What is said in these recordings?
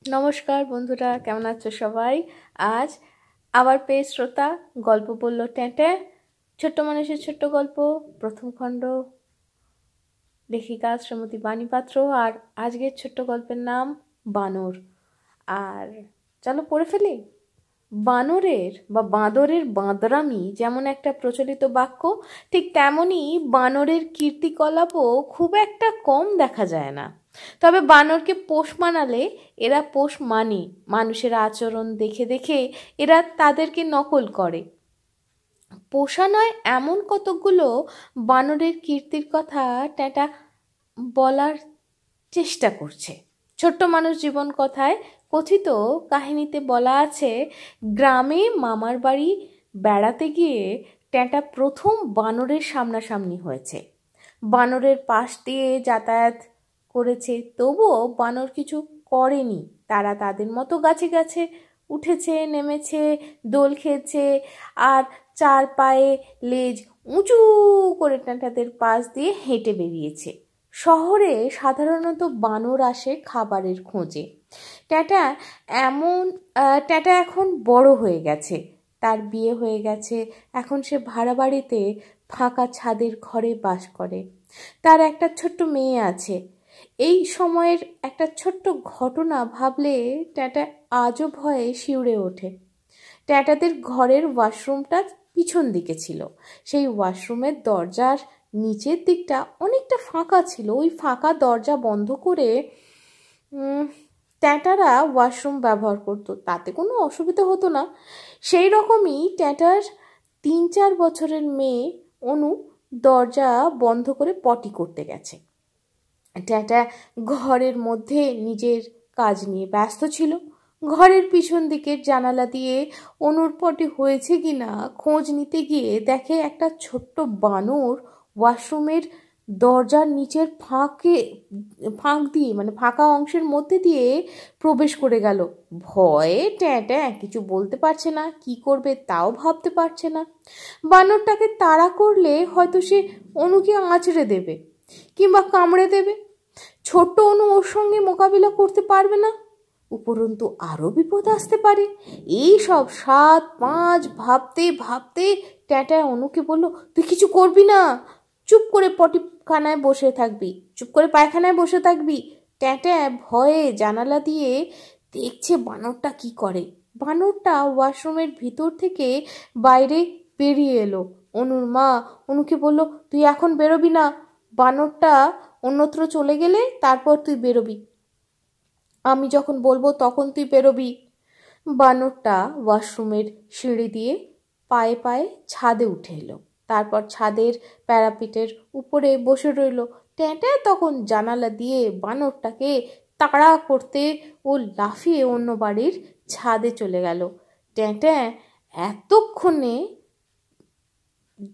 নমস্কার বন্ধুরা, কেমন আছো সবাই? আজ আবার পেয়ে শ্রোতা গল্প বলল ট্যাঁটে, ছোট্ট মানুষের ছোট্ট গল্প, প্রথম খণ্ড, লেখিকা শ্রীমতী বাণী পাত্র। আর আজকের ছোট্ট গল্পের নাম বানর। আর চলো পড়ে ফেলি। বানরের বা বাঁদরের বাঁদরামি যেমন একটা প্রচলিত বাক্য, ঠিক তেমনই বানরের কীর্তিকলাপও খুব একটা কম দেখা যায় না। তবে বানরকে পোষ মানালে এরা পোষ মানে, মানুষের আচরণ দেখে দেখে এরা তাদেরকে নকল করে। পোষা নয় এমন কতকগুলো বানরের কীর্তির কথা ট্যাঁটা বলার চেষ্টা করছে। ছোট্ট মানুষ জীবন কথায় কথিত কাহিনীতে বলা আছে, গ্রামে মামার বাড়ি বেড়াতে গিয়ে ট্যাঁটা প্রথম বানরের সামনাসামনি হয়েছে। বানরের পাশ দিয়ে যাতায়াত করেছে, তবুও বানর কিছু করেনি। তারা তাদের মতো গাছে গাছে উঠেছে, নেমেছে, দোল খেয়েছে, আর চার পায়ে লেজ উঁচু করে ট্যাঁটাদের পাশ দিয়ে হেঁটে বেরিয়েছে। শহরে সাধারণত বানর আসে খাবারের খোঁজে। ট্যাঁটা ট্যাঁটা এখন বড় হয়ে গেছে, তার বিয়ে হয়ে গেছে। এখন সে ভাড়া বাড়িতে ফাঁকা ছাদের ঘরে বাস করে। তার একটা ছোট্ট মেয়ে আছে। এই সময়ের একটা ছোট্ট ঘটনা ভাবলে ট্যাঁটা আজও ভয়ে শিউরে ওঠে। ট্যাঁটাদের ঘরের ওয়াশরুমটা পিছন দিকে ছিল। সেই ওয়াশরুমের দরজার নিচের দিকটা অনেকটা ফাঁকা ছিল। ওই ফাঁকা দরজা বন্ধ করে ট্যাঁটারা ওয়াশরুম ব্যবহার করতো, তাতে কোনো অসুবিধা হতো না। সেই রকমই ট্যাঁটার 3-4 বছরের মেয়ে অনু দরজা বন্ধ করে পটি করতে গেছে। ট্যাঁটা ঘরের মধ্যে নিজের কাজ নিয়ে ব্যস্ত ছিল। ঘরের পিছন দিকের জানালা দিয়ে অনুর পটি হয়েছে কিনা খোঁজ নিতে গিয়ে দেখে একটা ছোট্ট বানর ওয়াশরুমের দরজার নিচের ফাঁক দিয়ে, মানে ফাঁকা অংশের মধ্যে দিয়ে প্রবেশ করে গেল। ভয়ে ট্যাঁটা কিছু বলতে পারছে না, কি করবে তাও ভাবতে পারছে না। বানরটাকে তাড়া করলে হয়তো সে অনুকে আঁচড়ে দেবে কিংবা কামড়ে দেবে। ছোট্ট অনু ওর সঙ্গে মোকাবিলা করতে পারবে না, উপরন্তু আরও বিপদ আসতে পারে। এই সব 7-5 ভাবতে ভাবতে ট্যাঁটা অনুকে বলল, তুই কিছু করবি না, চুপ করে পটিখানায় বসে থাকবি, চুপ করে পায়খানায় বসে থাকবি। ট্যাঁটা ভয়ে জানালা দিয়ে দেখছে বানরটা কি করে। বানরটা ওয়াশরুমের ভিতর থেকে বাইরে বেরিয়ে এলো। অনুর মা অনুকে বলল, তুই এখন বেরোবি না, বানরটা অন্যত্র চলে গেলে তারপর তুই বেরোবি, আমি যখন বলবো তখন তুই বেরোবি। বানরটা ওয়াশরুমের সিঁড়ি দিয়ে পায়ে পায়ে ছাদে উঠে এলো। তারপর ছাদের প্যারাপিটের উপরে বসে রইল। ট্যাঁটা তখন জানালা দিয়ে বানরটাকে তাড়া করতে ও লাফিয়ে অন্য বাড়ির ছাদে চলে গেল। ট্যাঁটা এতক্ষণে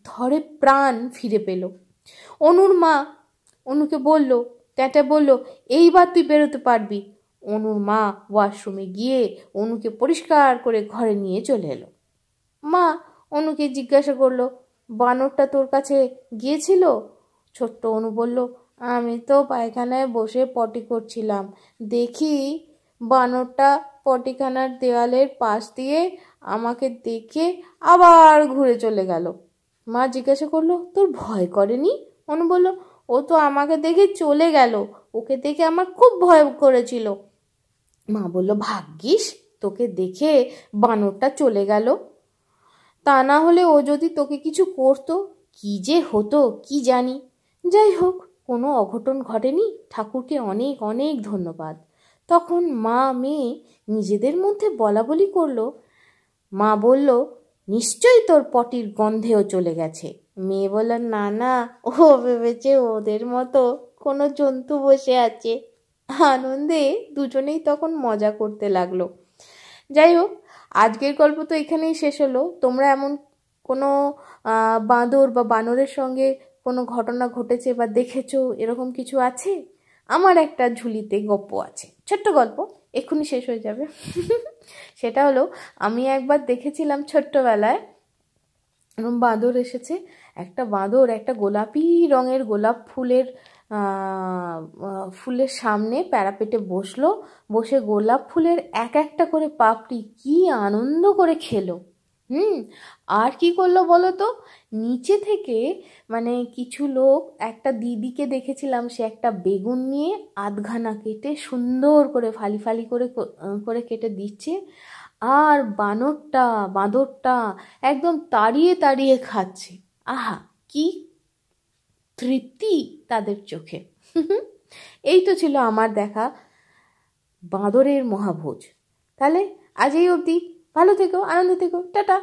ধরে প্রাণ ফিরে পেল। অনুর মা অনুকে বলল, ট্যাঁটা বলল, এইবার তুই বেরোতে পারবি। অনুর মা ওয়াশরুমে গিয়ে অনুকে পরিষ্কার করে ঘরে নিয়ে চলে এলো। মা অনুকে জিজ্ঞাসা করলো, বানরটা তোর কাছে গিয়েছিল? ছোট্ট অনু বলল, আমি তো পায়খানায় বসে পটি করছিলাম, দেখি বানরটা পটিখানার দেওয়ালের পাশ দিয়ে আমাকে দেখে আবার ঘুরে চলে গেল। মা জিজ্ঞাসা করলো, তোর ভয় করেনি? অনু বলল, ও তো আমাকে দেখে চলে গেল, ওকে দেখে আমার খুব ভয় করেছিল। মা বলল, ভাগ্যিস তোকে দেখে বানরটা চলে গেল, তা না হলে ও যদি তোকে কিছু করতো কি যে হতো কি জানি। যাই হোক, কোনো অঘটন ঘটেনি, ঠাকুরকে অনেক অনেক ধন্যবাদ। তখন মা মেয়ে নিজেদের মধ্যে বলা বলি করলো। মা বলল, নিশ্চয়ই তোর পটির গন্ধেও চলে গেছে। মেয়ে বলল, না না, ও ভেবেছে ওদের মতো কোনো জন্তু বসে আছে। আনন্দে দুজনেই তখন মজা করতে লাগলো। যাই হোক, আজকের গল্প তো এখানেই শেষ হলো। তোমরা এমন কোনো বাঁদর বা বানরের সঙ্গে কোনো ঘটনা ঘটেছে বা দেখেছো, এরকম কিছু আছে? আমার একটা ঝুলিতে গপ্প আছে, ছোট্ট গল্প, এক্ষুনি শেষ হয়ে যাবে। সেটা হলো, আমি একবার দেখেছিলাম ছোট্টবেলায়, বাঁদর এসেছে। একটা বাঁদর একটা গোলাপি রঙের গোলাপ ফুলের ফুলের সামনে প্যারাপেটে বসলো, বসে গোলাপ ফুলের এক একটা করে পাপড়ি কি আনন্দ করে খেলো। আর কি করলো বলো তো, নিচে থেকে মানে কিছু লোক, একটা দিদিকে দেখেছিলাম, সে একটা বেগুন নিয়ে আধখানা কেটে সুন্দর করে ফালি ফালি করে করে কেটে দিচ্ছে, আর বাঁদরটা একদম তাড়িয়ে তাড়িয়ে খাচ্ছে। আহা, কি তৃপ্তি তাদের চোখে। এই তো ছিল আমার দেখা বাঁদরের মহাভোজ। তাহলে আজ এই অবধি, ভালো থেকো, আনন্দ থেকো, টাটা।